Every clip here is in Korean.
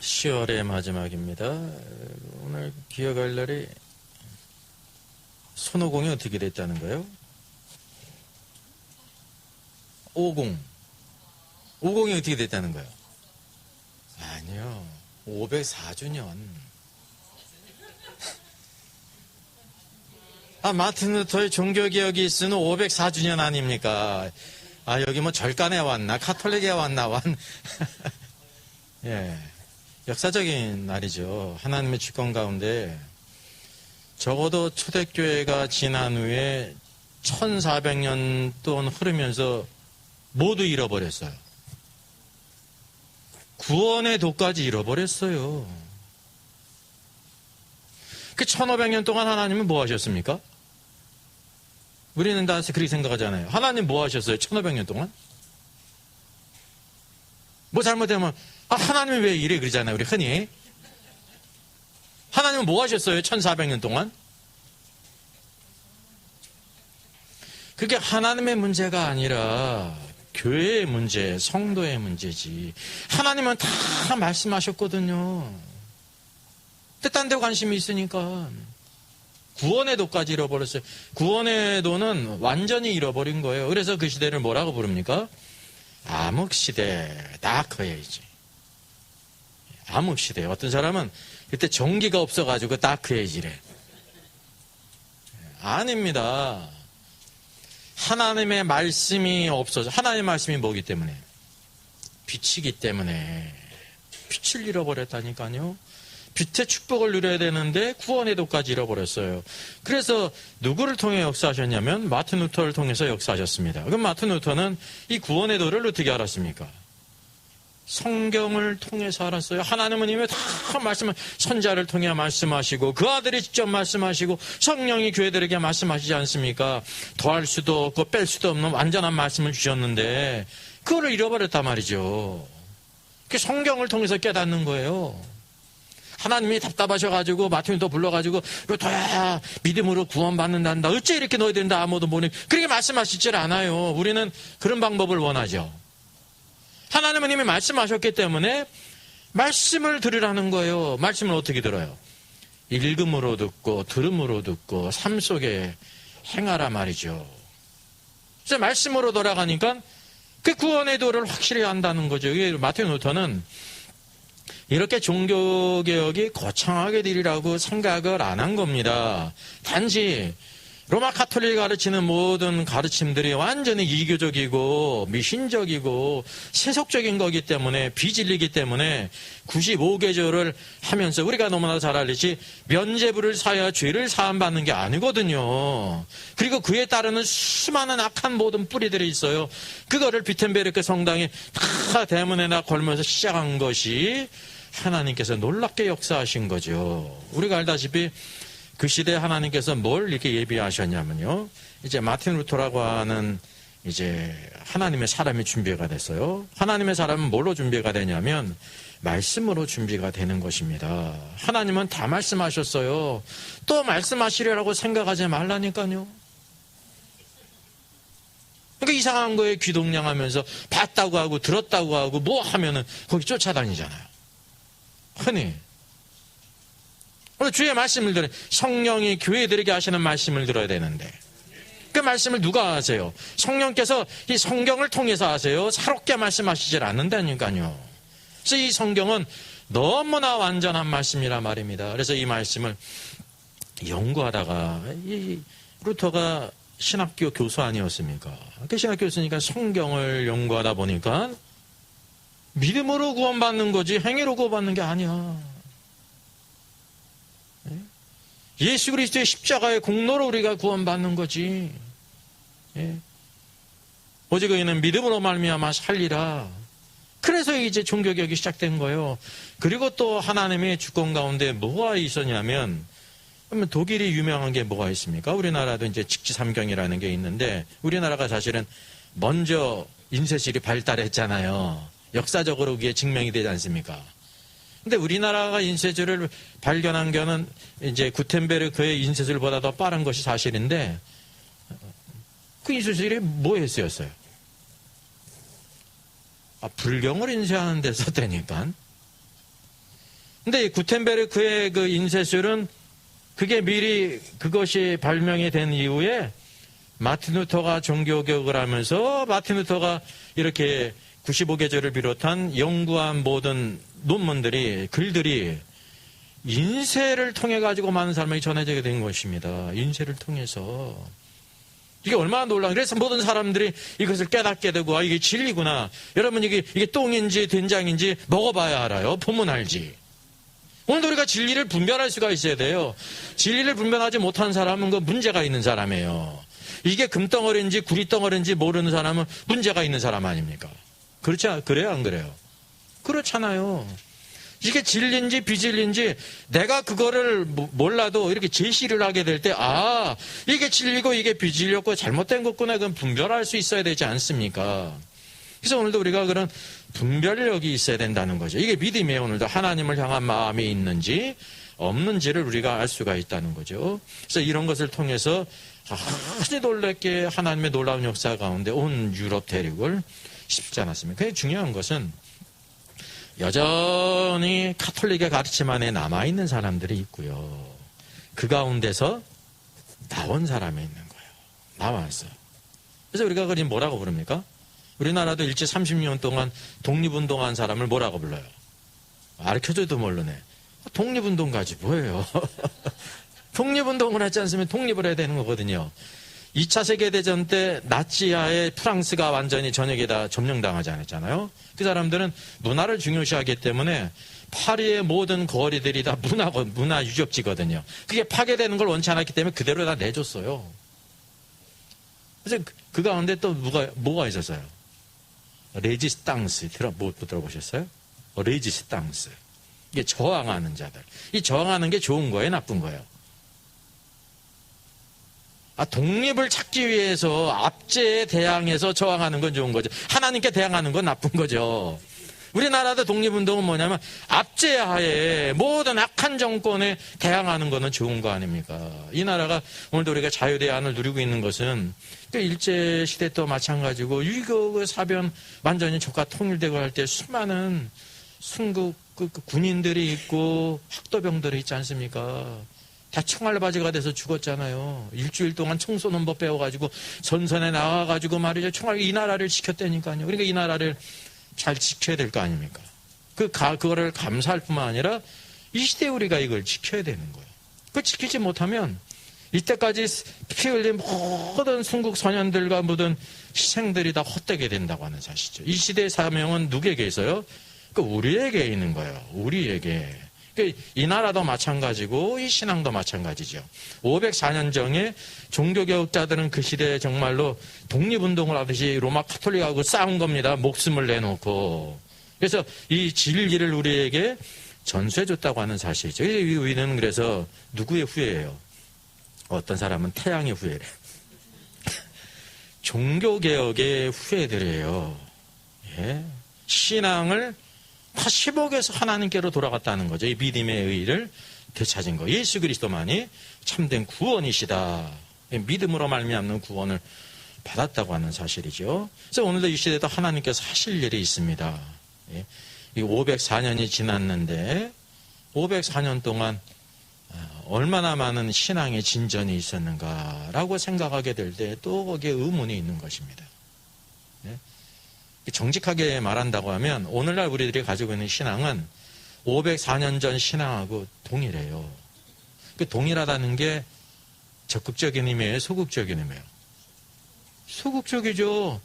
10월의 마지막입니다. 오늘 기억할 날이 손오공이 어떻게 됐다는 거예요? 50. 50이 어떻게 됐다는 거예요? 아니요. 504주년. 마틴 루터의 종교개혁이 있으면 504주년 아닙니까? 여기 뭐 절간에 왔나? 카톨릭에 왔나? 예. 역사적인 날이죠. 하나님의 주권 가운데 적어도 초대교회가 지난 후에 1400년 동안 흐르면서 모두 잃어버렸어요. 구원의 도까지 잃어버렸어요. 그 1500년 동안 하나님은 뭐 하셨습니까? 우리는 다 그렇게 생각하잖아요. 하나님 뭐 하셨어요? 1500년 동안? 뭐 잘못되면 하나님이 왜 이래 그러잖아요. 우리 흔히. 하나님은 뭐 하셨어요? 1400년 동안? 그게 하나님의 문제가 아니라 교회의 문제, 성도의 문제지. 하나님은 다 말씀하셨거든요. 딴 데 관심이 있으니까. 구원의 도까지 잃어버렸어요. 구원의 도는 완전히 잃어버린 거예요. 그래서 그 시대를 뭐라고 부릅니까? 암흑시대, 다크에이지. 암흑시대. 어떤 사람은 그때 전기가 없어가지고 다크에이지래. 아닙니다. 하나님의 말씀이 없어서, 하나님의 말씀이 뭐기 때문에? 빛이기 때문에 빛을 잃어버렸다니까요. 빛의 축복을 누려야 되는데 구원의 도까지 잃어버렸어요. 그래서 누구를 통해 역사하셨냐면 마틴 루터를 통해서 역사하셨습니다. 그럼 마틴 루터는 이 구원의 도를 어떻게 알았습니까? 성경을 통해서 알았어요. 하나님은 이미 다 선자를 통해 말씀하시고 그 아들이 직접 말씀하시고 성령이 교회들에게 말씀하시지 않습니까? 더할 수도 없고 뺄 수도 없는 완전한 말씀을 주셨는데 그거를 잃어버렸단 말이죠. 그 성경을 통해서 깨닫는 거예요. 하나님이 답답하셔가지고 마틴 루터 불러가지고 루터야 믿음으로 구원받는단다. 어째 이렇게 너희들은 다 아무도 모르니 그렇게 말씀하시질 않아요. 우리는 그런 방법을 원하죠. 하나님은 이미 말씀하셨기 때문에 말씀을 들으라는 거예요. 말씀을 어떻게 들어요? 읽음으로 듣고 들음으로 듣고 삶 속에 행하라 말이죠. 그래서 말씀으로 돌아가니까 그 구원의 도를 확실히 안다는 거죠. 마틴 루터는 이렇게 종교개혁이 거창하게 되리라고 생각을 안 한 겁니다. 단지 로마 카톨릭이 가르치는 모든 가르침들이 완전히 이교적이고 미신적이고 세속적인 거기 때문에 비진리기 때문에 95계절을 하면서 우리가 너무나 잘 알듯이 면죄부를 사야 죄를 사함받는 게 아니거든요. 그리고 그에 따르는 수많은 악한 모든 뿌리들이 있어요. 그거를 비텐베르크 성당이 다 대문에다 걸면서 시작한 것이 하나님께서 놀랍게 역사하신 거죠. 우리가 알다시피 그 시대에 하나님께서 뭘 이렇게 예비하셨냐면요. 이제 마틴 루터라고 하는 이제 하나님의 사람이 준비가 됐어요. 하나님의 사람은 뭘로 준비가 되냐면 말씀으로 준비가 되는 것입니다. 하나님은 다 말씀하셨어요. 또 말씀하시려고 생각하지 말라니까요. 그러니까 이상한 거에 귀동냥하면서 봤다고 하고 들었다고 하고 뭐 하면은 거기 쫓아다니잖아요. 흔히. 주의 말씀을 들어야 성령이 교회들에게 하시는 말씀을 들어야 되는데 그 말씀을 누가 하세요? 성령께서 이 성경을 통해서 하세요. 새롭게 말씀하시질 않는다니까요. 그래서 이 성경은 너무나 완전한 말씀이란 말입니다. 그래서 이 말씀을 연구하다가 이 루터가 신학교 교수 아니었습니까? 그 신학교 교수니까 성경을 연구하다 보니까 믿음으로 구원받는 거지 행위로 구원받는 게 아니야. 예수 그리스도의 십자가의 공로로 우리가 구원받는 거지. 오직 의인은 믿음으로 말미암아 살리라. 그래서 이제 종교개혁이 시작된 거예요. 그리고 또 하나님의 주권 가운데 뭐가 있었냐면 독일이 유명한 게 뭐가 있습니까? 우리나라도 이제 직지삼경이라는 게 있는데 우리나라가 사실은 먼저 인쇄실이 발달했잖아요. 역사적으로 그게 증명이 되지 않습니까? 근데 우리나라가 인쇄술을 발견한 거는 이제 구텐베르크의 인쇄술보다 더 빠른 것이 사실인데 그 인쇄술이 뭐에 쓰였어요? 불경을 인쇄하는 데 썼다니까. 근데 이 구텐베르크의 그 인쇄술은 그게 미리 그것이 발명이 된 이후에 마틴 루터가 종교개혁을 하면서 마틴 루터가 이렇게 95계절을 비롯한 연구한 모든 논문들이, 글들이 인쇄를 통해 가지고 많은 사람에게 전해지게 된 것입니다. 인쇄를 통해서. 이게 얼마나 놀라워. 그래서 모든 사람들이 이것을 깨닫게 되고, 아, 이게 진리구나. 여러분, 이게 똥인지 된장인지 먹어봐야 알아요. 보면 알지. 오늘도 우리가 진리를 분별할 수가 있어야 돼요. 진리를 분별하지 못한 사람은 그 문제가 있는 사람이에요. 이게 금덩어리인지 구리덩어리인지 모르는 사람은 문제가 있는 사람 아닙니까? 그래요, 안 그래요? 그렇잖아요. 이게 진리인지 비진리인지 내가 그거를 몰라도 이렇게 제시를 하게 될 때, 아, 이게 진리고 이게 비진리였고 잘못된 것구나, 그건 분별할 수 있어야 되지 않습니까? 그래서 오늘도 우리가 그런 분별력이 있어야 된다는 거죠. 이게 믿음이에요. 오늘도 하나님을 향한 마음이 있는지 없는지를 우리가 알 수가 있다는 거죠. 그래서 이런 것을 통해서 아주 놀랍게 하나님의 놀라운 역사 가운데 온 유럽 대륙을 쉽지 않았습니다. 그게 중요한 것은 여전히 가톨릭의 가르침 안에 남아있는 사람들이 있고요. 그 가운데서 나온 사람이 있는 거예요. 나왔어요. 그래서 우리가 그걸 뭐라고 부릅니까? 우리나라도 일제 30년 동안 독립운동한 사람을 뭐라고 불러요? 가르쳐줘도 모르네. 독립운동가지 뭐예요? 독립운동을 하지 않으면 독립을 해야 되는 거거든요. 2차 세계대전 때 나치하에 프랑스가 완전히 전역에 다 점령당하지 않았잖아요. 그 사람들은 문화를 중요시하기 때문에 파리의 모든 거리들이 다 문화 유적지거든요. 그게 파괴되는 걸 원치 않았기 때문에 그대로 다 내줬어요. 그래서 그 가운데 또 뭐가 있었어요? 레지스탕스 들어보셨어요? 레지스탕스. 이게 저항하는 자들. 이 저항하는 게 좋은 거예요, 나쁜 거예요? 독립을 찾기 위해서 압제에 대항해서 저항하는 건 좋은 거죠. 하나님께 대항하는 건 나쁜 거죠. 우리나라도 독립운동은 뭐냐면 압제하에 모든 악한 정권에 대항하는 거는 좋은 거 아닙니까? 이 나라가 오늘도 우리가 자유대안을 누리고 있는 것은 일제시대 또 마찬가지고 6.25 사변 완전히 적과 통일되고 할 때 수많은 순국 군인들이 있고 학도병들이 있지 않습니까? 다 총알바지가 돼서 죽었잖아요. 일주일 동안 청소년법 배워가지고 전선에 나와가지고 말이죠. 이 나라를 지켰다니까요. 그러니까 이 나라를 잘 지켜야 될 거 아닙니까? 그거를 감사할 뿐만 아니라 이 시대에 우리가 이걸 지켜야 되는 거예요. 그걸 지키지 못하면 이때까지 피 흘린 모든 순국 소년들과 모든 희생들이 다 헛되게 된다고 하는 사실이죠. 이 시대의 사명은 누구에게 있어요? 우리에게 있는 거예요. 우리에게. 이 나라도 마찬가지고 이 신앙도 마찬가지죠. 504년 전에 종교개혁자들은 그 시대에 정말로 독립운동을 하듯이 로마 카톨릭하고 싸운 겁니다. 목숨을 내놓고. 그래서 이 진리를 우리에게 전수해줬다고 하는 사실이죠. 이 우리는 그래서 누구의 후예예요? 어떤 사람은 태양의 후예래. 종교개혁의 후예들이에요. 예. 신앙을 다시 복에서 하나님께로 돌아갔다는 거죠. 이 믿음의 의의를 되찾은 거. 예수 그리스도만이 참된 구원이시다. 믿음으로 말미암는 구원을 받았다고 하는 사실이죠. 그래서 오늘도 이 시대에도 하나님께서 하실 일이 있습니다. 이 504년이 지났는데 504년 동안 얼마나 많은 신앙의 진전이 있었는가라고 생각하게 될 때 또 거기에 의문이 있는 것입니다. 정직하게 말한다고 하면 오늘날 우리들이 가지고 있는 신앙은 504년 전 신앙하고 동일해요. 그 동일하다는 게 적극적인 의미예요? 소극적인 의미예요? 소극적이죠.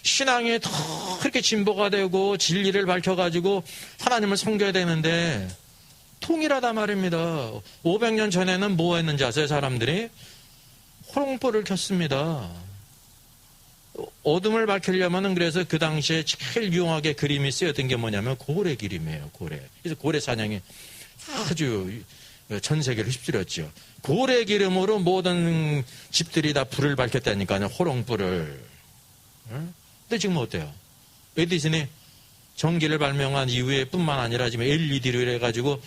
신앙이 더 그렇게 진보가 되고 진리를 밝혀가지고 하나님을 섬겨야 되는데 통일하다 말입니다. 500년 전에는 뭐 했는지 아세요? 사람들이 호롱불을 켰습니다. 어둠을 밝히려면은 그래서 그 당시에 제일 유용하게 그림이 쓰였던 게 뭐냐면 고래 그림이에요. 고래. 그래서 고래 사냥이 아주 전 세계를 휩쓸었죠. 고래 기름으로 모든 집들이 다 불을 밝혔다니까요. 호롱불을. 근데 지금 어때요? 에디슨이 전기를 발명한 이후에 뿐만 아니라 지금 LED로 해가지고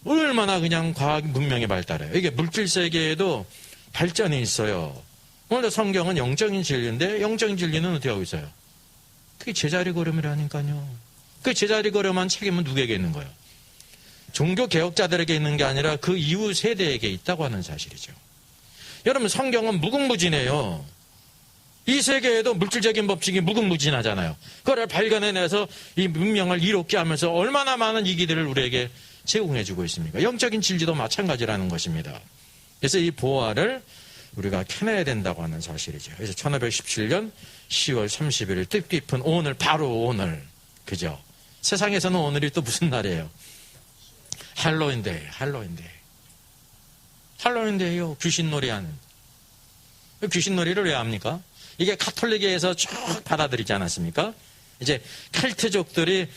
얼마나 그냥 과학 문명이 발달해요. 이게 물질 세계에도 발전이 있어요. 오늘도 성경은 영적인 진리인데 영적인 진리는 어떻게 하고 있어요? 그게 제자리 걸음이라니까요. 그 제자리 걸음한 책임은 누구에게 있는 거예요? 종교 개혁자들에게 있는 게 아니라 그 이후 세대에게 있다고 하는 사실이죠. 여러분, 성경은 무궁무진해요. 이 세계에도 물질적인 법칙이 무궁무진하잖아요. 그걸 발견해내서 이 문명을 이롭게 하면서 얼마나 많은 이기들을 우리에게 제공해주고 있습니까? 영적인 진리도 마찬가지라는 것입니다. 그래서 이 보화를 우리가 캐내야 된다고 하는 사실이죠. 그래서 1517년 10월 31일 뜻깊은 오늘, 바로 오늘, 그죠? 세상에서는 오늘이 또 무슨 날이에요? 할로윈데이, 할로윈데이. 할로윈데이요. 귀신놀이하는. 귀신놀이를 왜 합니까? 이게 가톨릭에서 쭉 받아들이지 않았습니까? 이제 켈트족들이,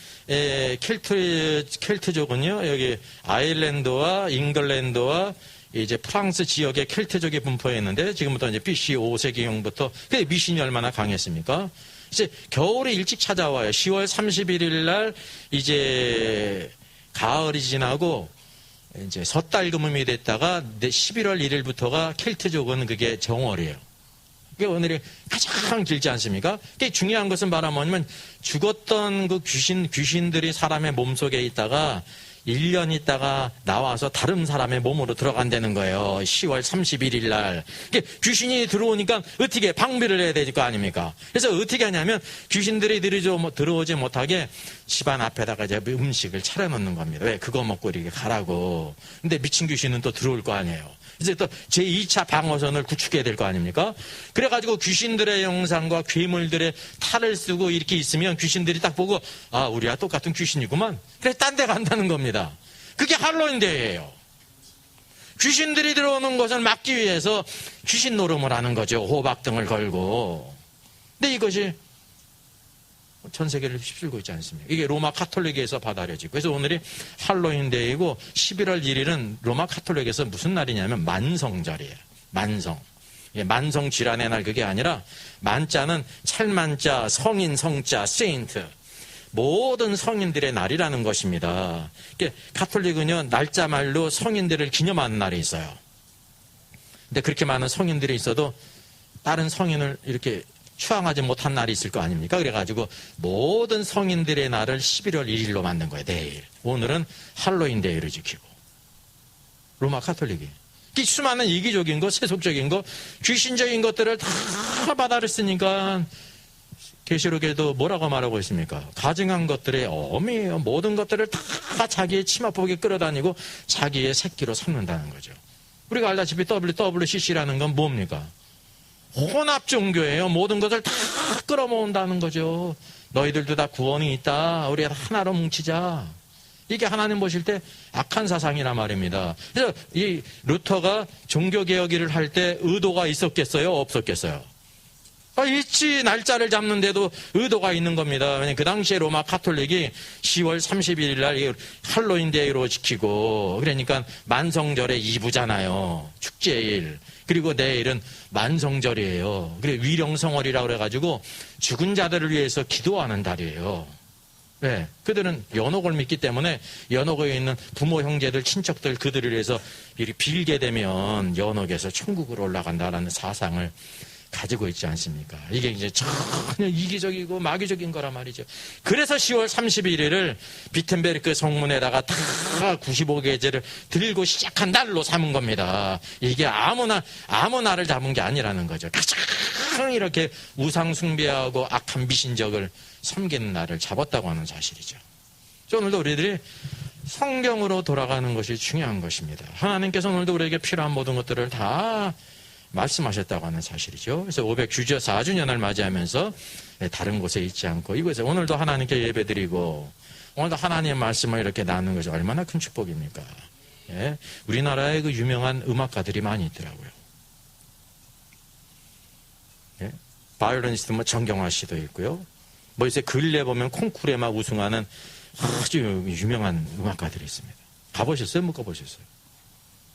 켈트족은요, 여기 아일랜드와 잉글랜드와 이제 프랑스 지역에 켈트족이 분포했는데, 지금부터 이제 BC 5세기경부터, 미신이 얼마나 강했습니까? 이제 겨울이 일찍 찾아와요. 10월 31일 날 이제 가을이 지나고 이제 섣달금음이 됐다가 11월 1일부터가 켈트족은 그게 정월이에요. 그게 오늘이 가장 길지 않습니까? 그게 중요한 것은 뭐냐면 죽었던 그 귀신들이 사람의 몸속에 있다가 1년 있다가 나와서 다른 사람의 몸으로 들어간다는 거예요. 10월 31일 날. 귀신이 들어오니까 어떻게 방비를 해야 될 거 아닙니까? 그래서 어떻게 하냐면 귀신들이 들어오지 못하게 집안 앞에다가 이제 음식을 차려놓는 겁니다. 왜? 그거 먹고 이렇게 가라고. 근데 미친 귀신은 또 들어올 거 아니에요. 이제 또 제2차 방어선을 구축해야 될 거 아닙니까? 그래가지고 귀신들의 영상과 괴물들의 탈을 쓰고 이렇게 있으면 귀신들이 딱 보고, 아, 우리와 똑같은 귀신이구만. 그래, 딴 데 간다는 겁니다. 그게 할로윈데이예요. 귀신들이 들어오는 것을 막기 위해서 귀신 노름을 하는 거죠. 호박등을 걸고. 근데 이것이 전 세계를 휩쓸고 있지 않습니까? 이게 로마 카톨릭에서 받아들여지고. 그래서 오늘이 할로윈데이고 11월 1일은 로마 카톨릭에서 무슨 날이냐면 만성절이에요. 만성. 만성 질환의 날 그게 아니라 만자는 찰만자, 성인 성자, 세인트. 모든 성인들의 날이라는 것입니다. 카톨릭은요, 날짜말로 성인들을 기념하는 날이 있어요. 근데 그렇게 많은 성인들이 있어도 다른 성인을 이렇게 추앙하지 못한 날이 있을 거 아닙니까? 그래가지고 모든 성인들의 날을 11월 1일로 만든 거예요. 내일. 오늘은 할로윈데이를 지키고. 로마 카톨릭이. 이 수많은 이기적인 것, 세속적인 것, 귀신적인 것들을 다 받아들였으니까 계시록에도 뭐라고 말하고 있습니까? 가증한 것들의 어미예요. 모든 것들을 다 자기의 치마폭에 끌어다니고 자기의 새끼로 삼는다는 거죠. 우리가 알다시피 WWCC라는 건 뭡니까? 혼합 종교예요. 모든 것을 다 끌어모은다는 거죠. 너희들도 다 구원이 있다. 우리가 하나로 뭉치자. 이게 하나님 보실 때 악한 사상이란 말입니다. 그래서 이 루터가 종교개혁일을 할 때 의도가 있었겠어요? 없었겠어요? 있지. 날짜를 잡는데도 의도가 있는 겁니다. 왜냐하면 그 당시에 로마 카톨릭이 10월 31일 날 할로윈데이로 지키고, 그러니까 만성절의 2부잖아요. 축제일. 그리고 내일은 만성절이에요. 그래, 위령성월이라고 그래가지고 죽은 자들을 위해서 기도하는 달이에요. 네, 그들은 연옥을 믿기 때문에 연옥에 있는 부모, 형제들, 친척들 그들을 위해서 빌게 되면 연옥에서 천국으로 올라간다라는 사상을 가지고 있지 않습니까? 이게 이제 전혀 이기적이고 마귀적인 거란 말이죠. 그래서 10월 31일을 비텐베르크 성문에다가 다 95계제를 들고 시작한 날로 삼은 겁니다. 이게 아무 날을 잡은 게 아니라는 거죠. 가장 이렇게 우상 숭배하고 악한 미신적을 섬기는 날을 잡았다고 하는 사실이죠. 오늘도 우리들이 성경으로 돌아가는 것이 중요한 것입니다. 하나님께서 오늘도 우리에게 필요한 모든 것들을 다 말씀하셨다고 하는 사실이죠. 그래서 504주년을 맞이하면서 다른 곳에 있지 않고 이곳에 오늘도 하나님께 예배드리고 오늘도 하나님의 말씀을 이렇게 나누는 것이 얼마나 큰 축복입니까? 예? 우리나라에 그 유명한 음악가들이 많이 있더라고요. 예? 바이올리니스트 정경화 씨도 있고요. 요새 근래 보면 콩쿠르에 막 우승하는 아주 유명한 음악가들이 있습니다. 가보셨어요? 못 가보셨어요?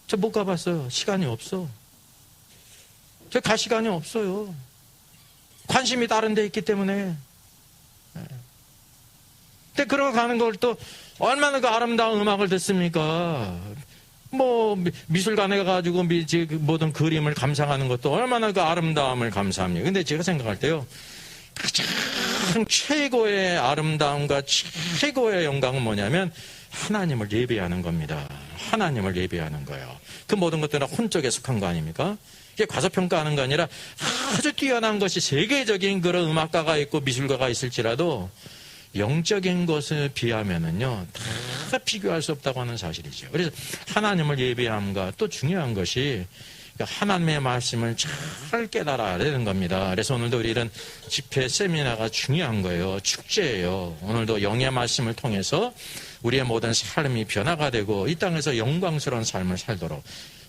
저 못 가봤어요. 시간이 없어. 저 갈 시간이 없어요. 관심이 다른 데 있기 때문에. 근데 그러고 가는 걸 또 얼마나 그 아름다운 음악을 듣습니까? 미술관에 가가지고 모든 그림을 감상하는 것도 얼마나 그 아름다움을 감사합니다. 근데 제가 생각할 때요. 가장 최고의 아름다움과 최고의 영광은 뭐냐면 하나님을 예배하는 겁니다. 하나님을 예배하는 거예요. 그 모든 것들은 혼적에 속한 거 아닙니까? 이게 과소평가하는 거 아니라 아주 뛰어난 것이 세계적인 그런 음악가가 있고 미술가가 있을지라도 영적인 것에 비하면은요, 다 비교할 수 없다고 하는 사실이죠. 그래서 하나님을 예배함과 또 중요한 것이 하나님의 말씀을 잘 깨달아야 되는 겁니다. 그래서 오늘도 우리는 집회 세미나가 중요한 거예요. 축제예요. 오늘도 영의 말씀을 통해서 우리의 모든 삶이 변화가 되고 이 땅에서 영광스러운 삶을 살도록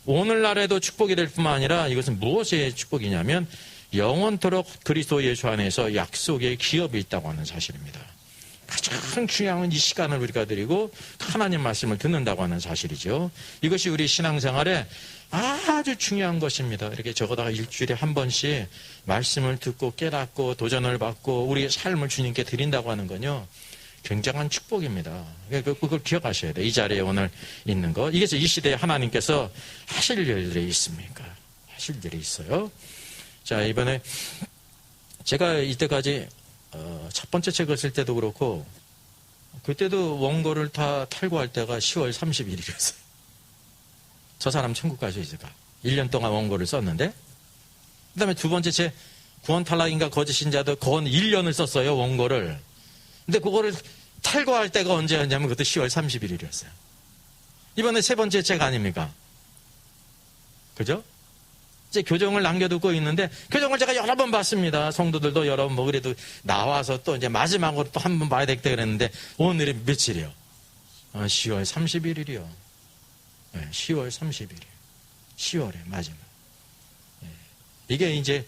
오늘날에도 축복이 될 뿐만 아니라 이것은 무엇의 축복이냐면 영원토록 그리스도 예수 안에서 약속의 기업이 있다고 하는 사실입니다. 가장 중요한 이 시간을 우리가 드리고 하나님 말씀을 듣는다고 하는 사실이죠. 이것이 우리 신앙생활에 아주 중요한 것입니다. 이렇게 적어다가 일주일에 한 번씩 말씀을 듣고 깨닫고 도전을 받고 우리의 삶을 주님께 드린다고 하는 건요, 굉장한 축복입니다. 그걸 기억하셔야 돼요. 이 자리에 오늘 있는 거. 이게 이 시대에 하나님께서 하실 일들이 있습니까? 하실 일이 있어요. 자, 이번에 제가 이때까지 첫 번째 책을 쓸 때도 그렇고 그때도 원고를 다 탈고할 때가 10월 30일이었어요. 저 사람 천국 갈 수 있을까? 1년 동안 원고를 썼는데 그 다음에 두 번째 책 구원 탈락인가 거짓신자도 건 1년을 썼어요. 원고를. 근데 그거를 탈고할 때가 언제였냐면 그것도 10월 31일이었어요. 이번에 세 번째 책 아닙니까? 그죠? 이제 교정을 남겨두고 있는데 교정을 제가 여러 번 봤습니다. 성도들도 여러 번 그래도 나와서 또 이제 마지막으로 또 한 번 봐야 되겠다 그랬는데 오늘이 며칠이요? 10월 31일이요. 네, 10월 30일. 10월의 마지막. 네. 이게 이제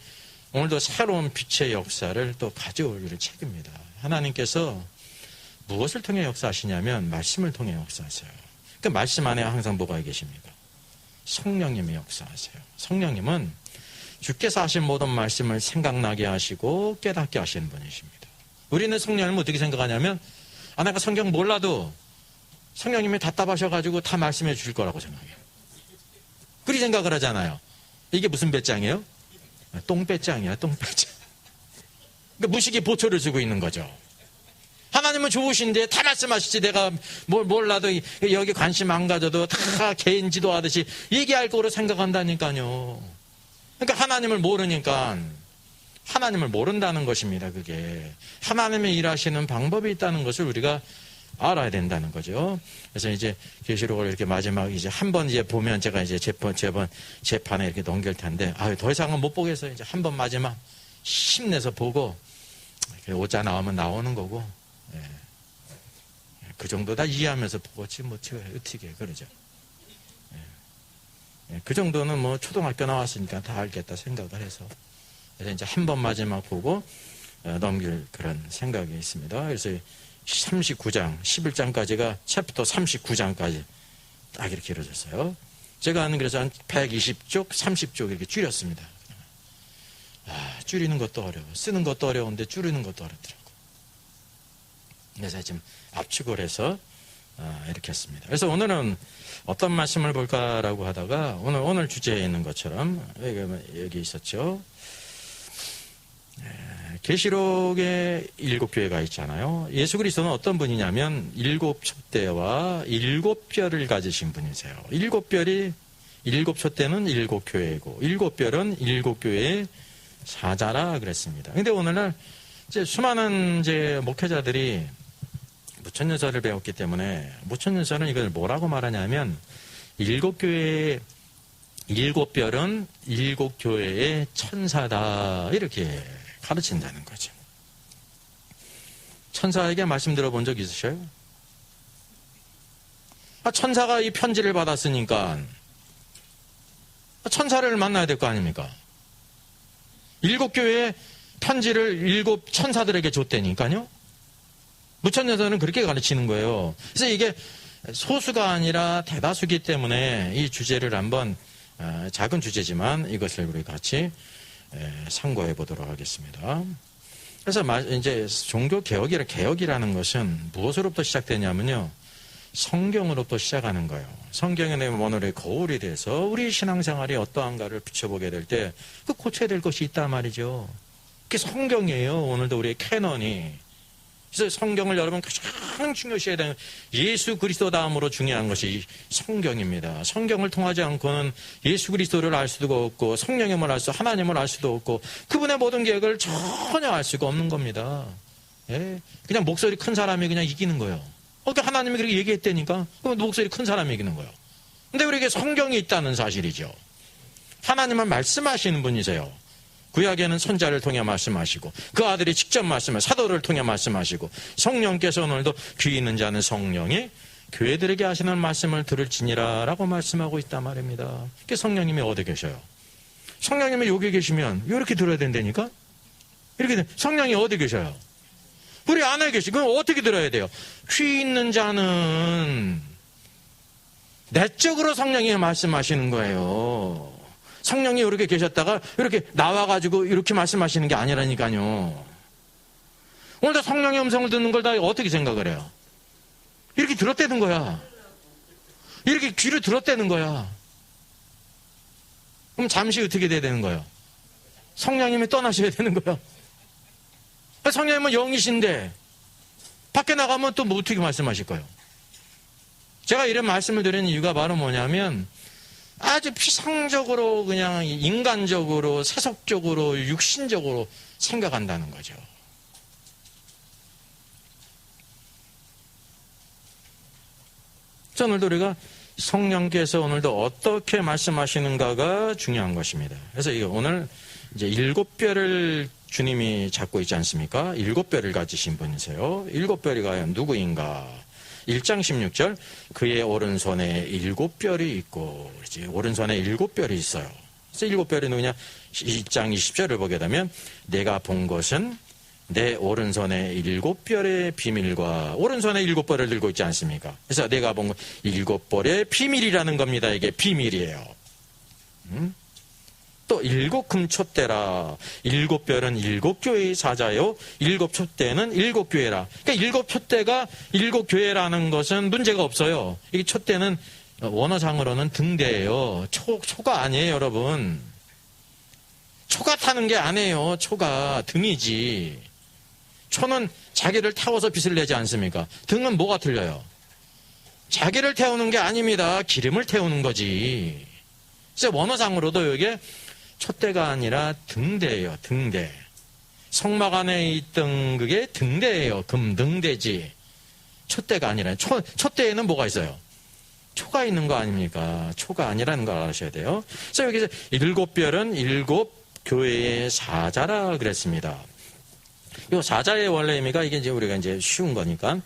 오늘도 새로운 빛의 역사를 또 가져올 책입니다. 하나님께서 무엇을 통해 역사하시냐면 말씀을 통해 역사하세요. 그 말씀 안에 항상 뭐가 계십니까? 성령님이 역사하세요. 성령님은 주께서 하신 모든 말씀을 생각나게 하시고 깨닫게 하시는 분이십니다. 우리는 성령님을 어떻게 생각하냐면 내가 성경 몰라도 성령님이 답답하셔가지고 다 말씀해 주실 거라고 생각해요. 그리 생각을 하잖아요. 이게 무슨 배짱이에요? 똥배짱이야, 똥배짱. 그러니까 무식이 보초를 주고 있는 거죠. 하나님은 좋으신데 다 말씀하시지 내가 뭘 몰라도 여기 관심 안 가져도 다 개인 지도하듯이 얘기할 거로 생각한다니까요. 그러니까 하나님을 모르니까 하나님을 모른다는 것입니다. 그게 하나님의 일하시는 방법이 있다는 것을 우리가 알아야 된다는 거죠. 그래서 이제 계시록을 이렇게 마지막 이제 한 번 이제 보면 제가 이제 재판에 이렇게 넘길 텐데 더 이상은 못 보겠어요. 이제 한 번 마지막 힘내서 보고 오자 나오면 나오는 거고. 예. 그 정도 다 이해하면서 보고지 뭐 어떻게 그러죠. 예. 그 정도는 뭐 초등학교 나왔으니까 다 알겠다 생각을 해서 그래서 이제 한 번 마지막 보고 넘길 그런 생각이 있습니다. 그래서 39장 11장까지가 챕터 39장까지 딱 이렇게 이루어졌어요. 제가 하는 그래서 한 120쪽 30쪽 이렇게 줄였습니다. 줄이는 것도 어려워 쓰는 것도 어려운데 줄이는 것도 어렵더라고. 그래서 지금 압축을 해서 이렇게 했습니다. 그래서 오늘은 어떤 말씀을 볼까라고 하다가 오늘 주제에 있는 것처럼 여기 있었죠. 계시록에 7교회가 있잖아요. 예수 그리스도는 어떤 분이냐면 7촛대와 7별을 가지신 분이세요. 7별이 7촛대는 7교회이고 7별은 7교회의 사자라 그랬습니다. 근데 오늘날 이제 수많은 이제 목회자들이 무천년설을 배웠기 때문에 무천년설은 이걸 뭐라고 말하냐면 7교회의 7별은 7교회의 천사다 이렇게 가르친다는 거죠. 천사에게 말씀 들어본 적 있으셔요? 천사가 이 편지를 받았으니까 천사를 만나야 될 거 아닙니까? 7교회의 편지를 7 천사들에게 줬다니까요. 무천년설은 그렇게 가르치는 거예요. 그래서 이게 소수가 아니라 대다수기 때문에 이 주제를 한번 작은 주제지만 이것을 우리 같이 상고해 보도록 하겠습니다. 그래서 이제 종교 개혁이라는 것은 무엇으로부터 시작되냐면요. 성경으로부터 시작하는 거예요. 성경에 내 오늘의 거울이 돼서 우리 신앙생활이 어떠한가를 비춰보게 될 때 그 고쳐야 될 것이 있단 말이죠. 그게 성경이에요. 오늘도 우리의 캐논이 그래서 성경을 여러분 가장 중요시해야 되는 예수 그리스도 다음으로 중요한 것이 성경입니다. 성경을 통하지 않고는 예수 그리스도를 알 수도 없고 성령님을 알 수, 하나님을 알 수도 없고 그분의 모든 계획을 전혀 알 수가 없는 겁니다. 예? 그냥 목소리 큰 사람이 그냥 이기는 거예요. 그러니까 하나님이 그렇게 얘기했다니까 그럼 목소리 큰 사람이 이기는 거예요. 근데 우리에게 성경이 있다는 사실이죠. 하나님은 말씀하시는 분이세요. 구약에는 선자를 통해 말씀하시고 그 아들이 직접 말씀을 사도를 통해 말씀하시고 성령께서 오늘도 귀 있는 자는 성령이 교회들에게 하시는 말씀을 들을지니라 라고 말씀하고 있단 말입니다. 성령님이 어디 계셔요? 성령님이 여기 계시면 이렇게 들어야 된다니까? 이렇게 성령이 어디 계셔요? 우리 안에 계시고 그럼 어떻게 들어야 돼요? 귀 있는 자는 내적으로 성령이 말씀하시는 거예요. 성령이 이렇게 계셨다가 이렇게 나와가지고 이렇게 말씀하시는 게 아니라니까요. 오늘도 성령의 음성을 듣는 걸 다 어떻게 생각을 해요? 이렇게 들었다는 거야. 이렇게 귀를 들었다는 거야. 그럼 잠시 어떻게 돼야 되는 거예요? 성령님이 떠나셔야 되는 거야. 성령님은 영이신데 밖에 나가면 또 뭐 어떻게 말씀하실 거예요? 제가 이런 말씀을 드리는 이유가 바로 뭐냐면 아주 피상적으로 그냥 인간적으로 세속적으로 육신적으로 생각한다는 거죠. 오늘도 우리가 성령께서 오늘도 어떻게 말씀하시는가가 중요한 것입니다. 그래서 오늘 이제 7별을 주님이 잡고 있지 않습니까? 7별을 가지신 분이세요. 7별이 과연 누구인가? 1장 16절 그의 오른손에 7별이 있고 오른손에 7별이 있어요. 그래서 7별이 누구냐? 1장 20절을 보게 되면 내가 본 것은 내 오른손에 7별의 비밀과 오른손에 7벌을 들고 있지 않습니까? 그래서 내가 본 것 7벌의 비밀이라는 겁니다. 이게 비밀이에요. 또 7금촛대라. 7별은 7교회의 사자요 7촛대는 7교회라. 그러니까 7촛대가 7교회라는 것은 문제가 없어요. 이 촛대는 원어상으로는 등대예요. 초가 아니에요, 여러분. 초가 타는 게 아니에요. 초가 등이지. 초는 자기를 태워서 빛을 내지 않습니까? 등은 뭐가 틀려요? 자기를 태우는 게 아닙니다. 기름을 태우는 거지. 그래서 원어상으로도 이게 촛대가 아니라 등대예요. 등대. 성막 안에 있던 그게 등대예요. 금등대지. 촛대가 아니라. 촛대에는 뭐가 있어요? 초가 있는 거 아닙니까? 초가 아니라는 걸 아셔야 돼요. 그래서 여기서 7별은 7교회의 사자라 그랬습니다. 이 사자의 원래 의미가 이게 이제 우리가 이제 쉬운 거니까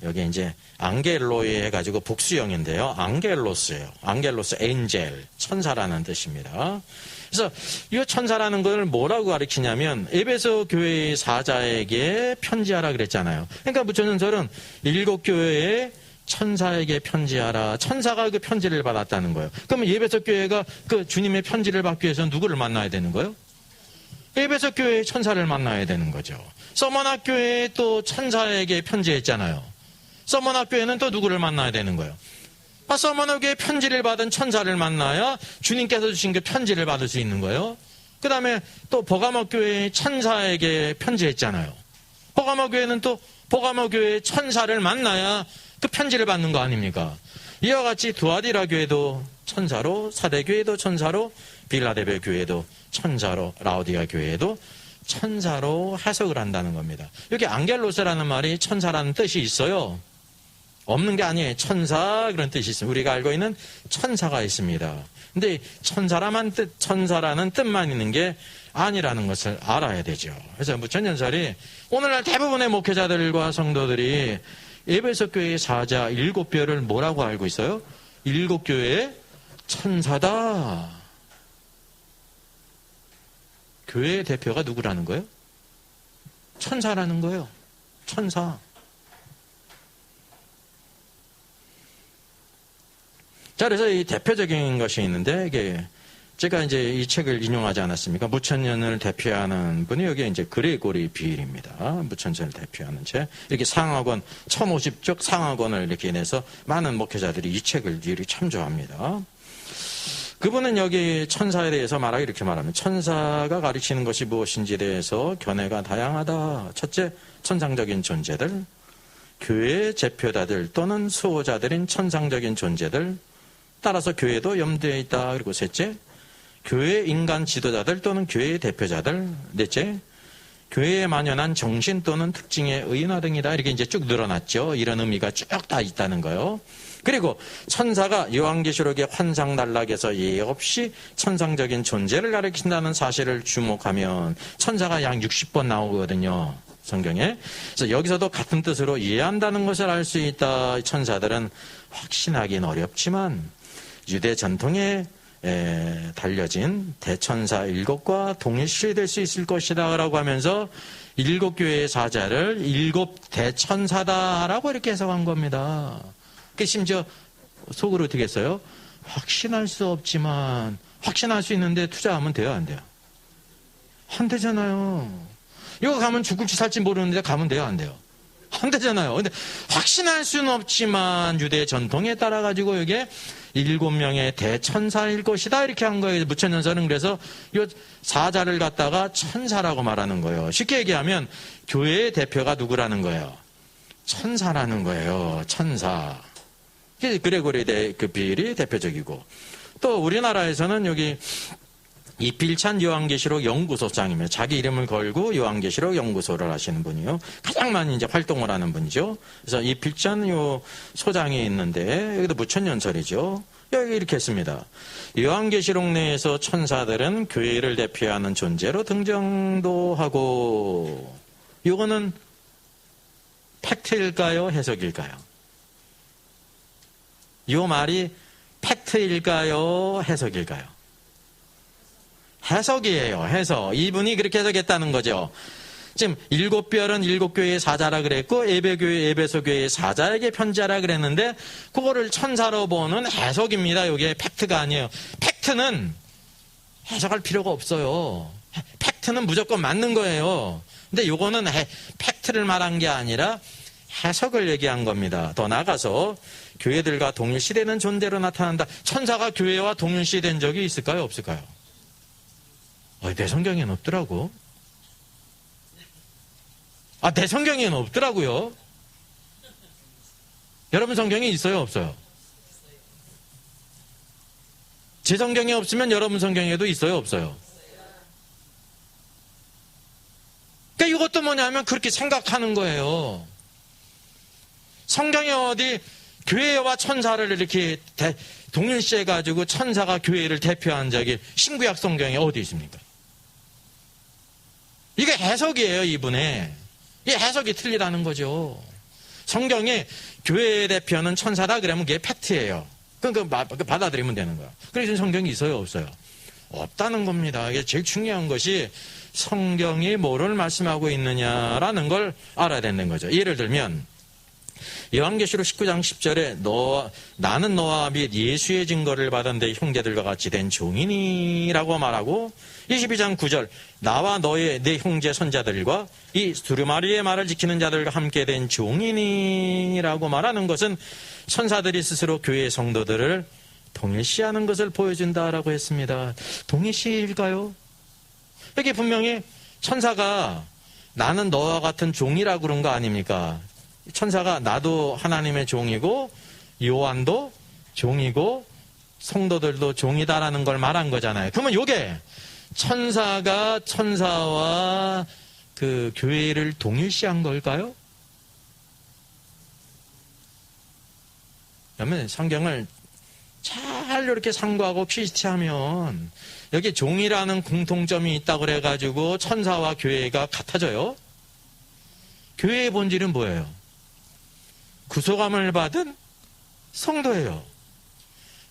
여기 이제 앙겔로에 해가지고 복수형인데요. 앙겔로스예요. 앙겔로스, 엔젤, 천사라는 뜻입니다. 그래서 이 천사라는 걸 뭐라고 가르치냐면 에베소 교회의 사자에게 편지하라 그랬잖아요. 그러니까 부처님설은 7교회에 천사에게 편지하라. 천사가 그 편지를 받았다는 거예요. 그러면 에베소 교회가 그 주님의 편지를 받기 위해서 누구를 만나야 되는 거예요? 에베소 교회의 천사를 만나야 되는 거죠. 서머나 교회에 또 천사에게 편지했잖아요. 서머나 교회는 또 누구를 만나야 되는 거예요? 서머나 교회에 편지를 받은 천사를 만나야 주님께서 주신 그 편지를 받을 수 있는 거예요. 그 다음에 또 버가모 교회의 천사에게 편지했잖아요. 버가모 교회는 또 버가모 교회의 천사를 만나야 그 편지를 받는 거 아닙니까? 이와 같이 두아디라 교회도 천사로, 사대 교회도 천사로, 빌라델비아 교회도 천사로, 라오디가 교회도 천사로 해석을 한다는 겁니다. 여기 앙겔로스라는 말이 천사라는 뜻이 있어요. 없는 게 아니에요. 천사 그런 뜻이 있습니다. 우리가 알고 있는 천사가 있습니다. 근데 천사라는 뜻만 있는 게 아니라는 것을 알아야 되죠. 그래서 부처님설이 오늘날 대부분의 목회자들과 성도들이 에베소 교회의 사자 7별을 뭐라고 알고 있어요? 7교회의 천사다. 교회의 대표가 누구라는 거예요? 천사라는 거예요. 천사. 자, 그래서 이 대표적인 것이 있는데, 이게, 제가 이제 이 책을 인용하지 않았습니까? 무천년을 대표하는 분이 여기 이제 그레고리 비일입니다. 무천년을 대표하는 책. 이렇게 상학원, 1050쪽 상학원을 이렇게 내서 많은 목회자들이 이 책을 이렇게 참조합니다. 그분은 여기 천사에 대해서 말하기 이렇게 말합니다. 천사가 가르치는 것이 무엇인지에 대해서 견해가 다양하다. 첫째, 천상적인 존재들, 교회의 제표자들 또는 수호자들인 천상적인 존재들, 따라서 교회도 염두에 있다. 그리고 셋째, 교회 인간 지도자들 또는 교회의 대표자들, 넷째, 교회에 만연한 정신 또는 특징의 의인화 등이다. 이렇게 이제 쭉 늘어났죠. 이런 의미가 쭉 다 있다는 거요. 그리고 천사가 요한계시록의 환상 단락에서 예의 없이 천상적인 존재를 가리킨다는 사실을 주목하면 천사가 약 60번 나오거든요. 성경에. 그래서 여기서도 같은 뜻으로 이해한다는 것을 알 수 있다. 천사들은 확신하기는 어렵지만 유대 전통에 달려진 대천사 7과 동일시될 수 있을 것이다 라고 하면서 7교회의 사자를 7대천사다라고 이렇게 해석한 겁니다. 심지어 속으로 어떻게 했어요? 확신할 수 없지만 확신할 수 있는데 투자하면 돼요, 안 돼요? 안 되잖아요. 이거 가면 죽을지 살지 모르는데 가면 돼요, 안 돼요? 안 되잖아요. 근데 확신할 수는 없지만 유대 전통에 따라 가지고 이게 7명의 대천사일 것이다 이렇게 한 거예요. 무천연설은 그래서 이 사자를 갖다가 천사라고 말하는 거예요. 쉽게 얘기하면 교회의 대표가 누구라는 거예요? 천사라는 거예요. 천사. 그레고리 그 비일이 대표적이고, 또 우리나라에서는 여기 이필찬 요한계시록 연구소장이며 자기 이름을 걸고 요한계시록 연구소를 하시는 분이요. 가장 많이 이제 활동을 하는 분이죠. 그래서 이필찬 요 소장이 있는데 여기도 무천연설이죠. 여기 이렇게 했습니다. 요한계시록 내에서 천사들은 교회를 대표하는 존재로 등장도 하고, 이거는 팩트일까요? 해석일까요? 이 말이 팩트일까요? 해석일까요? 해석이에요. 해석. 이분이 그렇게 해석했다는 거죠. 지금 7별은 7교회의 사자라 그랬고 에베교회, 에베소교회의 사자에게 편지하라 그랬는데 그거를 천사로 보는 해석입니다. 이게 팩트가 아니에요. 팩트는 해석할 필요가 없어요. 팩트는 무조건 맞는 거예요. 근데 이거는 팩트를 말한 게 아니라 해석을 얘기한 겁니다. 더 나아가서 교회들과 동일시되는 존재로 나타난다. 천사가 교회와 동일시된 적이 있을까요? 없을까요? 내 성경에는 없더라고. 내 성경에는 없더라고요. 여러분 성경에 있어요? 없어요? 제 성경에 없으면 여러분 성경에도 있어요? 없어요? 그러니까 이것도 뭐냐면 그렇게 생각하는 거예요. 성경에 어디 교회와 천사를 이렇게 동일시해가지고 천사가 교회를 대표한 적이 신구약 성경에 어디 있습니까? 이게 해석이에요, 이분의. 이 해석이 틀리다는 거죠. 성경에 교회의 대표는 천사다 그러면 그게 팩트예요. 그러니까 받아들이면 되는 거야. 그래서 성경이 있어요, 없어요? 없다는 겁니다. 이게 제일 중요한 것이 성경이 뭐를 말씀하고 있느냐라는 걸 알아야 되는 거죠. 예를 들면 요한계시록 19장 10절에 나는 너와 및 예수의 증거를 받은 내 형제들과 같이 된 종이니 라고 말하고, 22장 9절 나와 내 형제 선자들과 이 두루마리의 말을 지키는 자들과 함께 된 종이니 라고 말하는 것은 천사들이 스스로 교회의 성도들을 동일시하는 것을 보여준다라고 했습니다. 동일시일까요? 여기 분명히 천사가 나는 너와 같은 종이라고 그런 거 아닙니까? 천사가 나도 하나님의 종이고 요한도 종이고 성도들도 종이다라는 걸 말한 거잖아요. 그러면 이게 천사가 천사와 그 교회를 동일시한 걸까요? 그러면 성경을 잘 이렇게 상고하고 PCT하면 여기 종이라는 공통점이 있다고 그래가지고 천사와 교회가 같아져요. 교회의 본질은 뭐예요? 구속함을 받은 성도예요.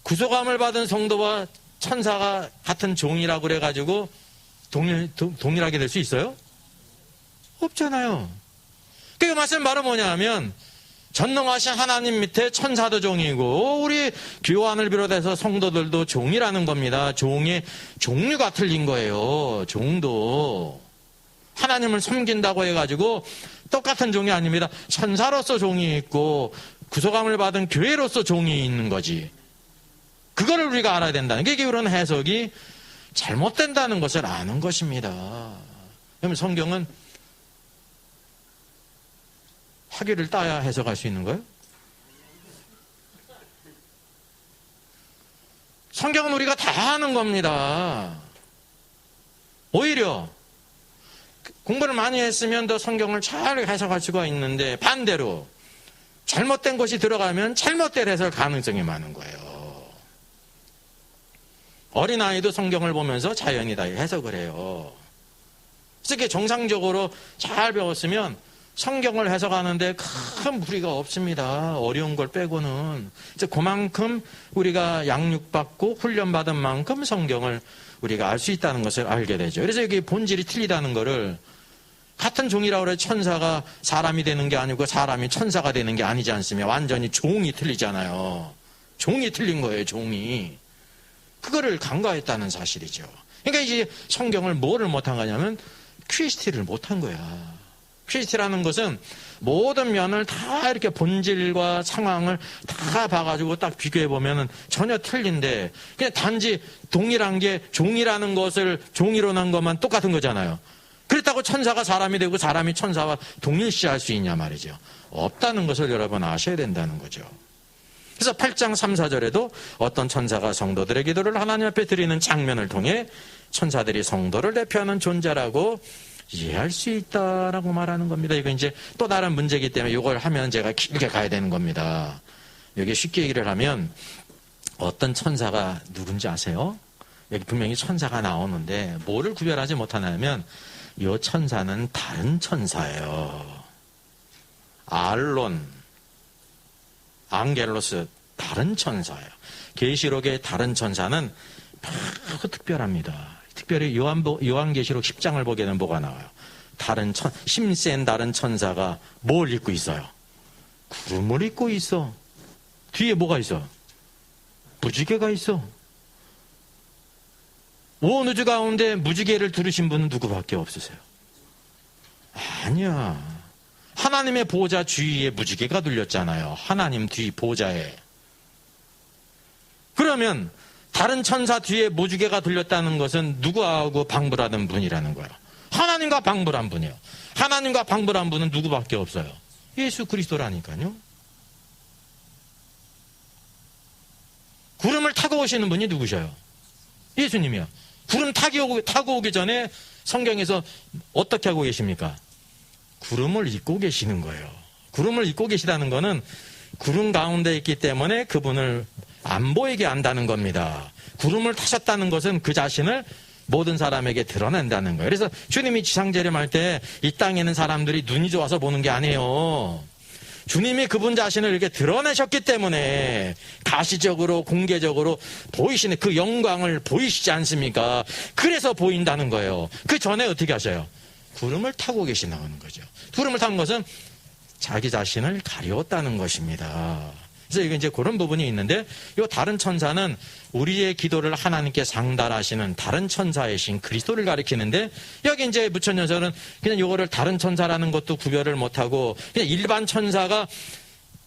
구속함을 받은 성도와 천사가 같은 종이라고 그래가지고 동일하게 될 수 있어요? 없잖아요. 그 말씀 바로 뭐냐면 전능하신 하나님 밑에 천사도 종이고 우리 교환을 비롯해서 성도들도 종이라는 겁니다. 종의 종류가 틀린 거예요. 종도. 하나님을 섬긴다고 해가지고 똑같은 종이 아닙니다. 천사로서 종이 있고 구속함을 받은 교회로서 종이 있는 거지. 그거를 우리가 알아야 된다는 게 이게 그런 해석이 잘못된다는 것을 아는 것입니다. 그러면 성경은 학위를 따야 해석할 수 있는 거예요? 성경은 우리가 다 아는 겁니다. 오히려 공부를 많이 했으면 더 성경을 잘 해석할 수가 있는데 반대로 잘못된 것이 들어가면 잘못된 해설 가능성이 많은 거예요. 어린아이도 성경을 보면서 자연히 다 해석을 해요. 그래서 정상적으로 잘 배웠으면 성경을 해석하는데 큰 무리가 없습니다. 어려운 걸 빼고는. 이제 그만큼 우리가 양육받고 훈련받은 만큼 성경을 우리가 알 수 있다는 것을 알게 되죠. 그래서 여기 본질이 틀리다는 것을 같은 종이라고 해서 천사가 사람이 되는 게 아니고 사람이 천사가 되는 게 아니지 않습니까? 완전히 종이 틀리잖아요. 종이 틀린 거예요, 종이. 그거를 간과했다는 사실이죠. 그러니까 이제 성경을 뭐를 못한 거냐면 퀴스티를 못한 거야. 퀴스티라는 것은 모든 면을 다 이렇게 본질과 상황을 다 봐가지고 딱 비교해보면 전혀 틀린데 그냥 단지 동일한 게 종이라는 것을 종이로 난 것만 똑같은 거잖아요. 그렇다고 천사가 사람이 되고 사람이 천사와 동일시할 수 있냐 말이죠. 없다는 것을 여러분 아셔야 된다는 거죠. 그래서 8장 3, 4절에도 어떤 천사가 성도들의 기도를 하나님 앞에 드리는 장면을 통해 천사들이 성도를 대표하는 존재라고 이해할 수 있다라고 말하는 겁니다. 이거 이제 또 다른 문제이기 때문에 이걸 하면 제가 길게 가야 되는 겁니다. 여기 쉽게 얘기를 하면 어떤 천사가 누군지 아세요? 여기 분명히 천사가 나오는데 뭐를 구별하지 못하냐면 이 천사는 다른 천사예요. 알론, 앙겔로스, 다른 천사예요. 계시록의 다른 천사는 매우 특별합니다. 특별히 요한계시록 10장을 보게 되면 뭐가 나와요? 힘센 다른 천사가 뭘 입고 있어요? 구름을 입고 있어. 뒤에 뭐가 있어? 무지개가 있어. 온 우주 가운데 무지개를 두르신 분은 누구밖에 없으세요? 아니야. 하나님의 보좌 주위에 무지개가 둘렸잖아요. 하나님 뒤 보좌에. 그러면 다른 천사 뒤에 무지개가 들렸다는 것은 누구하고 방불하는 분이라는 거예요. 하나님과 방불한 분이에요. 하나님과 방불한 분은 누구밖에 없어요. 예수 그리스도라니까요. 구름을 타고 오시는 분이 누구셔요? 예수님이요. 구름 타고 오기 전에 성경에서 어떻게 하고 계십니까? 구름을 입고 계시는 거예요. 구름을 입고 계시다는 것은 구름 가운데 있기 때문에 그분을 안 보이게 한다는 겁니다. 구름을 타셨다는 것은 그 자신을 모든 사람에게 드러낸다는 거예요. 그래서 주님이 지상재림할 때 이 땅에 있는 사람들이 눈이 좋아서 보는 게 아니에요. 주님이 그분 자신을 이렇게 드러내셨기 때문에 가시적으로 공개적으로 보이시는 그 영광을 보이시지 않습니까? 그래서 보인다는 거예요. 그 전에 어떻게 하셔요? 구름을 타고 계시다는 거죠. 구름을 탄 것은 자기 자신을 가리웠다는 것입니다. 그래서 이게 이제 그런 부분이 있는데, 이 다른 천사는 우리의 기도를 하나님께 상달하시는 다른 천사이신 그리스도를 가리키는데, 여기 이제 무천년설은 그냥 이거를 다른 천사라는 것도 구별을 못하고 그냥 일반 천사가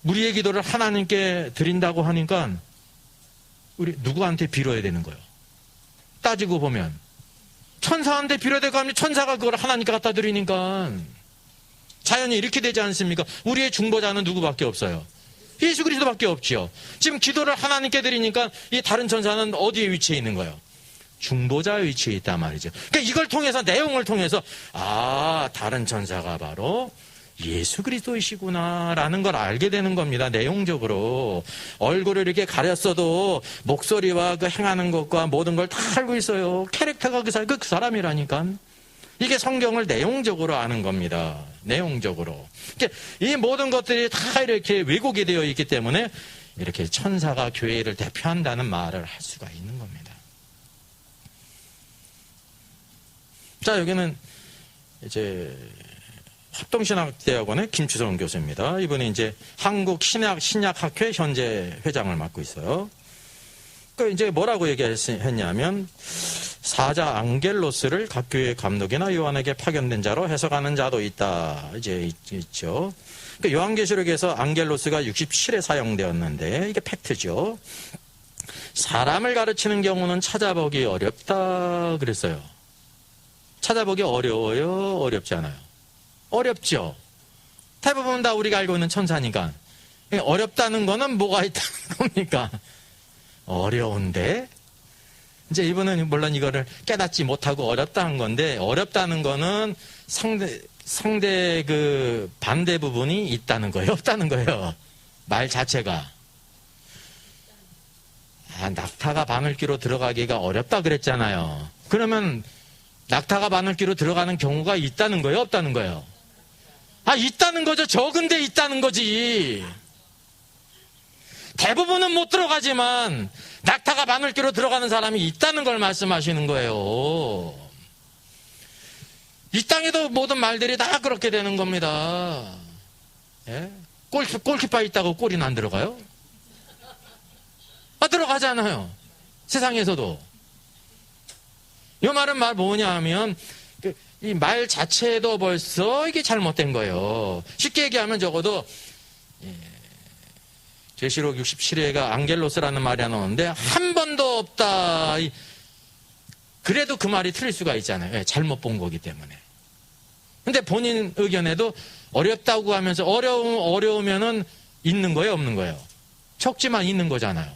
우리의 기도를 하나님께 드린다고 하니까 우리 누구한테 빌어야 되는 거예요? 따지고 보면 천사한테 빌어야 되고 하면 천사가 그걸 하나님께 갖다 드리니까 자연히 이렇게 되지 않습니까? 우리의 중보자는 누구밖에 없어요? 예수 그리스도밖에 없지요. 지금 기도를 하나님께 드리니까 이 다른 천사는 어디에 위치해 있는 거예요? 중보자의 위치에 있단 말이죠. 그러니까 이걸 통해서, 내용을 통해서 다른 천사가 바로 예수 그리스도이시구나라는 걸 알게 되는 겁니다. 내용적으로. 얼굴을 이렇게 가렸어도 목소리와 그 행하는 것과 모든 걸 다 알고 있어요. 캐릭터가 그 사람이라니까. 이게 성경을 내용적으로 아는 겁니다. 내용적으로. 이 모든 것들이 다 이렇게 왜곡이 되어 있기 때문에 이렇게 천사가 교회를 대표한다는 말을 할 수가 있는 겁니다. 자, 여기는 이제 합동신학대학원의 김추성 교수입니다. 이분이 이제 한국신약학회 현재 회장을 맡고 있어요. 그 이제 뭐라고 얘기했냐면, 사자 앙겔로스를 각 교회 감독이나 요한에게 파견된 자로 해석하는 자도 있다. 이제 있죠. 그러니까 요한계시록에서 앙겔로스가 67에 사용되었는데 이게 팩트죠. 사람을 가르치는 경우는 찾아보기 어렵다 그랬어요. 찾아보기 어려워요? 어렵지 않아요? 어렵죠. 대부분 다 우리가 알고 있는 천사니까. 어렵다는 거는 뭐가 있다는 겁니까? 어려운데? 이제 이분은 물론 이거를 깨닫지 못하고 어렵다는 건데, 어렵다는 거는 상대 그 반대 부분이 있다는 거예요? 없다는 거예요? 말 자체가. 낙타가 바늘귀로 들어가기가 어렵다 그랬잖아요. 그러면 낙타가 바늘귀로 들어가는 경우가 있다는 거예요? 없다는 거예요? 있다는 거죠. 적은데 있다는 거지. 대부분은 못 들어가지만 낙타가 바늘귀로 들어가는 사람이 있다는 걸 말씀하시는 거예요. 이 땅에도 모든 말들이 다 그렇게 되는 겁니다. 예? 골키퍼 있다고 골이 안 들어가요? 들어가잖아요. 세상에서도. 이 말은 뭐냐 하면 이 말 자체도 벌써 이게 잘못된 거예요. 쉽게 얘기하면 적어도 계시록 67회가 앙겔로스라는 말이 나오는데 한 번도 없다. 그래도 그 말이 틀릴 수가 있잖아요. 잘못 본 거기 때문에. 근데 본인 의견에도 어렵다고 하면서 어려우면은 있는 거예요, 없는 거예요? 적지만 있는 거잖아요.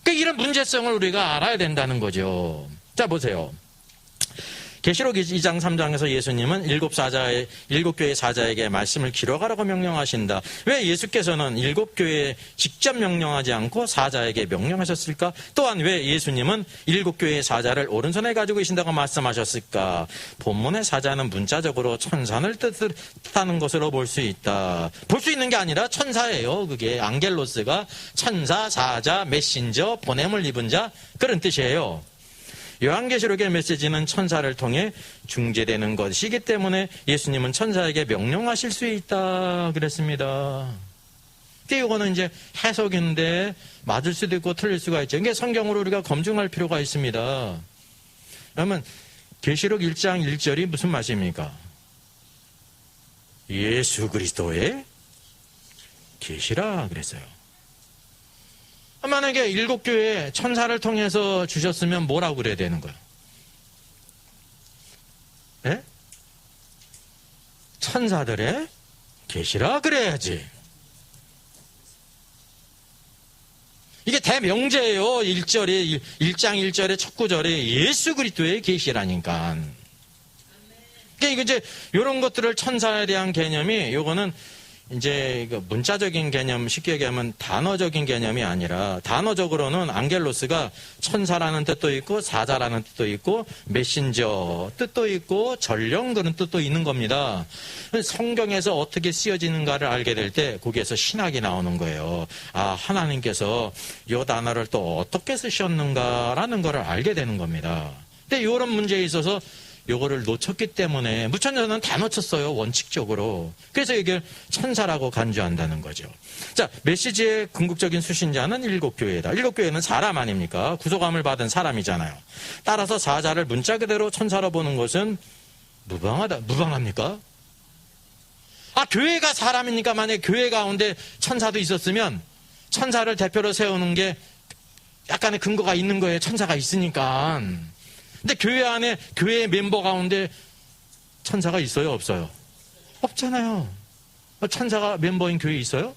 그러니까 이런 문제성을 우리가 알아야 된다는 거죠. 자, 보세요. 계시록 2장 3장에서 예수님은 일곱 교회 사자에게 말씀을 기록하라고 명령하신다. 왜 예수께서는 일곱 교회에 직접 명령하지 않고 사자에게 명령하셨을까? 또한 왜 예수님은 일곱 교회의 사자를 오른손에 가지고 계신다고 말씀하셨을까? 본문의 사자는 문자적으로 천사를 뜻하는 것으로 볼 수 있다. 볼 수 있는 게 아니라 천사예요. 그게 앙겔로스가 천사, 사자, 메신저, 보냄을 입은 자 그런 뜻이에요. 요한계시록의 메시지는 천사를 통해 중재되는 것이기 때문에 예수님은 천사에게 명령하실 수 있다 그랬습니다. 이거는 이제 해석인데 맞을 수도 있고 틀릴 수가 있죠. 이게 성경으로 우리가 검증할 필요가 있습니다. 그러면 계시록 1장 1절이 무슨 말씀입니까? 예수 그리스도의 계시라 그랬어요. 만약에 일곱 교회에 천사를 통해서 주셨으면 뭐라고 그래야 되는 거예요? 예? 천사들의 계시라 그래야지. 이게 대명제예요. 1장 1절의 첫 구절에 예수 그리스도의 계시라니까. 그러니까 이제 이런 것들을 천사에 대한 개념이 요거는 이제 문자적인 개념, 쉽게 얘기하면 단어적인 개념이 아니라 단어적으로는 앙겔로스가 천사라는 뜻도 있고 사자라는 뜻도 있고 메신저 뜻도 있고 전령 그런 뜻도 있는 겁니다. 성경에서 어떻게 쓰여지는가를 알게 될 때 거기에서 신학이 나오는 거예요. 하나님께서 이 단어를 또 어떻게 쓰셨는가라는 걸 알게 되는 겁니다. 근데 이런 문제에 있어서 요거를 놓쳤기 때문에 무천자는 다 놓쳤어요. 원칙적으로. 그래서 이게 천사라고 간주한다는 거죠. 자, 메시지의 궁극적인 수신자는 일곱 교회다. 일곱 교회는 사람 아닙니까? 구속함을 받은 사람이잖아요. 따라서 사자를 문자 그대로 천사로 보는 것은 무방합니까? 교회가 사람이니까 만약에 교회 가운데 천사도 있었으면 천사를 대표로 세우는 게 약간의 근거가 있는 거예요. 천사가 있으니까. 근데 교회 안에 교회 멤버 가운데 천사가 있어요? 없어요? 없잖아요. 천사가 멤버인 교회 있어요?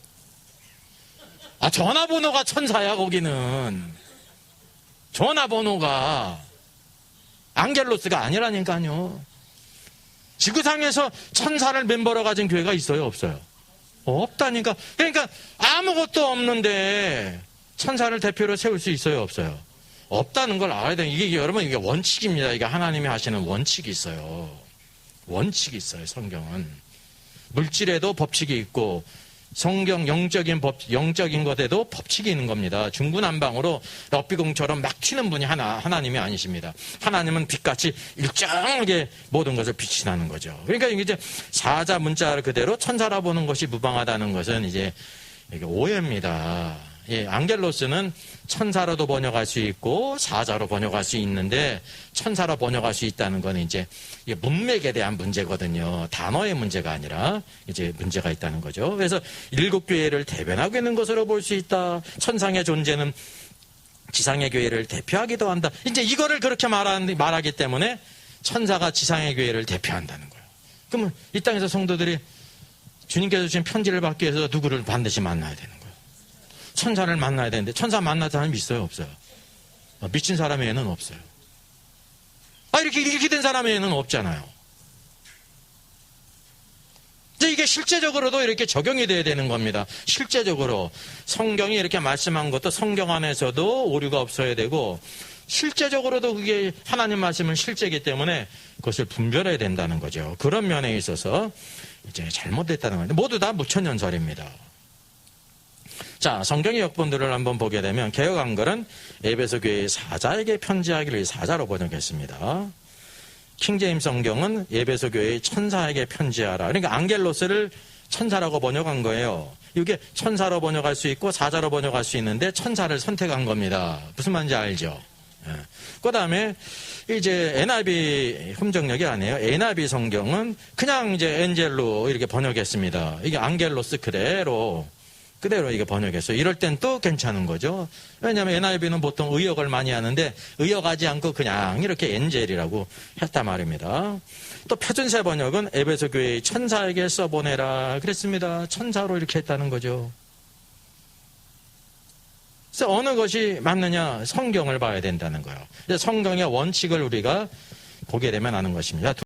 전화번호가 천사야 거기는. 전화번호가 앙겔로스가 아니라니까요. 지구상에서 천사를 멤버로 가진 교회가 있어요? 없어요? 없다니까. 그러니까 아무것도 없는데 천사를 대표로 세울 수 있어요? 없어요? 없다는 걸 알아야 돼요. 이게 여러분 이게 원칙입니다. 이게 하나님이 하시는 원칙이 있어요. 원칙이 있어요. 성경은 물질에도 법칙이 있고 성경 영적인 것에도 법칙이 있는 겁니다. 중구난방으로 럭비공처럼 막 튀는 분이 하나님이 아니십니다. 하나님은 빛같이 일정하게 모든 것을 비치나는 거죠. 그러니까 이제 사자 문자를 그대로 천사라 보는 것이 무방하다는 것은 이제 이게 오해입니다. 예, 앙겔로스는 천사로도 번역할 수 있고 사자로 번역할 수 있는데 천사로 번역할 수 있다는 건 이제 문맥에 대한 문제거든요. 단어의 문제가 아니라 이제 문제가 있다는 거죠. 그래서 일곱 교회를 대변하고 있는 것으로 볼 수 있다. 천상의 존재는 지상의 교회를 대표하기도 한다. 이제 이거를 그렇게 말하기 때문에 천사가 지상의 교회를 대표한다는 거예요. 그러면 이 땅에서 성도들이 주님께서 주신 편지를 받기 위해서 누구를 반드시 만나야 되는 거예요. 천사를 만나야 되는데 천사 만난 사람이 있어요, 없어요? 미친 사람 외에는 없어요. 이렇게 된 사람 외에는 없잖아요. 이제 이게 실제적으로도 이렇게 적용이 돼야 되는 겁니다. 실제적으로 성경이 이렇게 말씀한 것도 성경 안에서도 오류가 없어야 되고 실제적으로도 그게 하나님 말씀은 실제이기 때문에 그것을 분별해야 된다는 거죠. 그런 면에 있어서 이제 잘못됐다는 건데 모두 다 무천년설입니다. 자, 성경의 역본들을 한번 보게 되면 개역 한글은 에베소 교회의 사자에게 편지하기를 사자로 번역했습니다. 킹제임스 성경은 에베소 교회의 천사에게 편지하라. 그러니까 앙겔로스를 천사라고 번역한 거예요. 이게 천사로 번역할 수 있고 사자로 번역할 수 있는데 천사를 선택한 겁니다. 무슨 말인지 알죠? 그 다음에 이제 NIV 흠정역이 아니에요. NIV 성경은 그냥 이제 엔젤로 이렇게 번역했습니다. 이게 앙겔로스 그대로 이게 번역했어요. 이럴 땐 또 괜찮은 거죠. 왜냐하면 NIV는 보통 의역을 많이 하는데 의역하지 않고 그냥 이렇게 엔젤이라고 했단 말입니다. 또 표준세 번역은 에베소 교회의 천사에게 써보내라 그랬습니다. 천사로 이렇게 했다는 거죠. 그래서 어느 것이 맞느냐? 성경을 봐야 된다는 거예요. 성경의 원칙을 우리가 보게 되면 아는 것입니다.